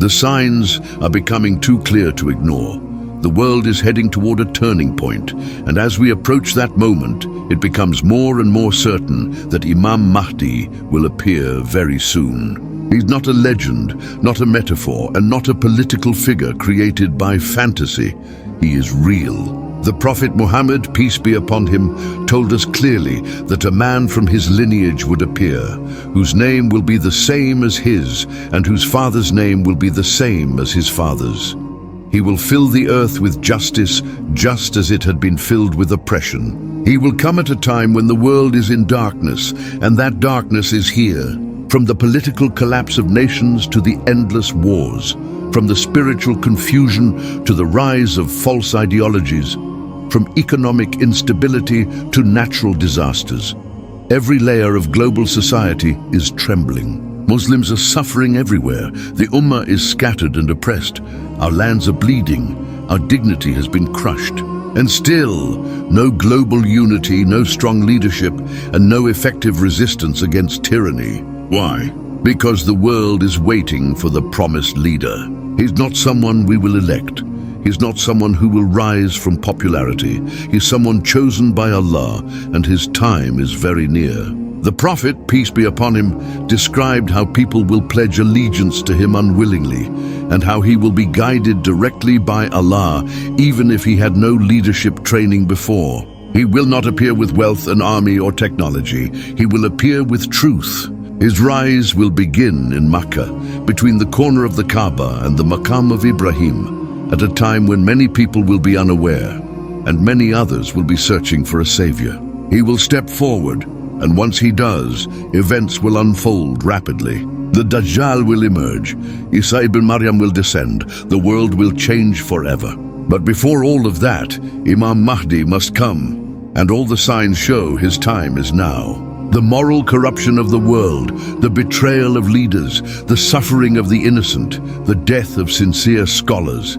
The signs are becoming too clear to ignore. The world is heading toward a turning point, and as we approach that moment, it becomes more and more certain that Imam Mahdi will appear very soon. He's not a legend, not a metaphor, and not a political figure created by fantasy. He is real. The Prophet Muhammad, peace be upon him, told us clearly that a man from his lineage would appear, whose name will be the same as his, and whose father's name will be the same as his father's. He will fill the earth with justice, just as it had been filled with oppression. He will come at a time when the world is in darkness, and that darkness is here. From the political collapse of nations to the endless wars, from the spiritual confusion to the rise of false ideologies, from economic instability to natural disasters. Every layer of global society is trembling. Muslims are suffering everywhere. The Ummah is scattered and oppressed. Our lands are bleeding. Our dignity has been crushed. And still, no global unity, no strong leadership, and no effective resistance against tyranny. Why? Because the world is waiting for the promised leader. He's not someone we will elect. He's not someone who will rise from popularity. He's someone chosen by Allah, and his time is very near. The Prophet, peace be upon him, described how people will pledge allegiance to him unwillingly, and how he will be guided directly by Allah, even if he had no leadership training before. He will not appear with wealth, an army, or technology. He will appear with truth. His rise will begin in Makkah, between the corner of the Kaaba and the Maqam of Ibrahim, at a time when many people will be unaware, and many others will be searching for a savior. He will step forward, and once he does, events will unfold rapidly. The Dajjal will emerge, Isa ibn Maryam will descend, the world will change forever. But before all of that, Imam Mahdi must come, and all the signs show his time is now. The moral corruption of the world, the betrayal of leaders, the suffering of the innocent, the death of sincere scholars,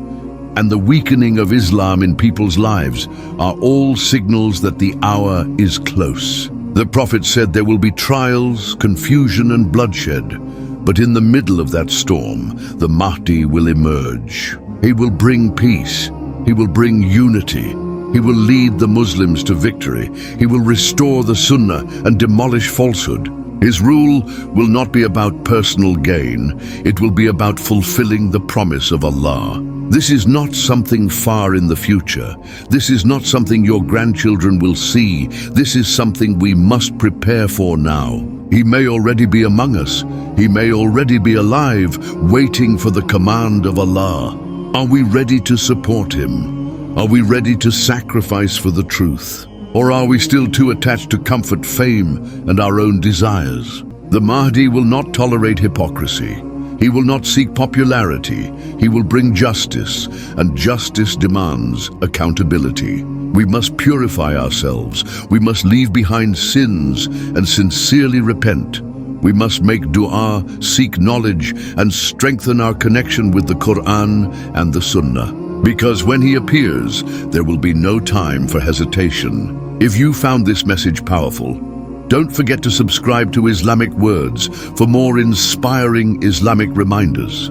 and the weakening of Islam in people's lives are all signals that the hour is close. The Prophet said there will be trials, confusion, and bloodshed, but in the middle of that storm, the Mahdi will emerge. He will bring peace. He will bring unity. He will lead the Muslims to victory. He will restore the Sunnah and demolish falsehood. His rule will not be about personal gain. It will be about fulfilling the promise of Allah. This is not something far in the future. This is not something your grandchildren will see. This is something we must prepare for now. He may already be among us. He may already be alive, waiting for the command of Allah. Are we ready to support him? Are we ready to sacrifice for the truth? Or are we still too attached to comfort, fame, and our own desires? The Mahdi will not tolerate hypocrisy. He will not seek popularity. He will bring justice, and justice demands accountability. We must purify ourselves. We must leave behind sins and sincerely repent. We must make dua, seek knowledge, and strengthen our connection with the Quran and the Sunnah. Because when he appears, there will be no time for hesitation. If you found this message powerful, don't forget to subscribe to Islamic Words for more inspiring Islamic reminders.